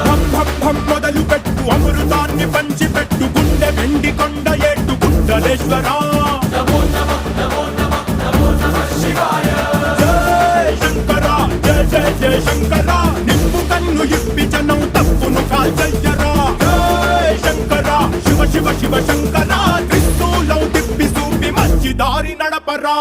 భం భం భం మొదలు పెట్టు అమృతాన్ని పంచిపెట్టు గుండె వెండి కొండ ఏట్టు గుండలేశ్వరా జయ శంకర నిప్పు కన్ను ఇప్పి జనం తప్పును కాల్చయ్యరా జయ శంకర శివ శివ శివ శంకర త్రిశూలం తిప్పి చూపి మంచి దారి నడపరా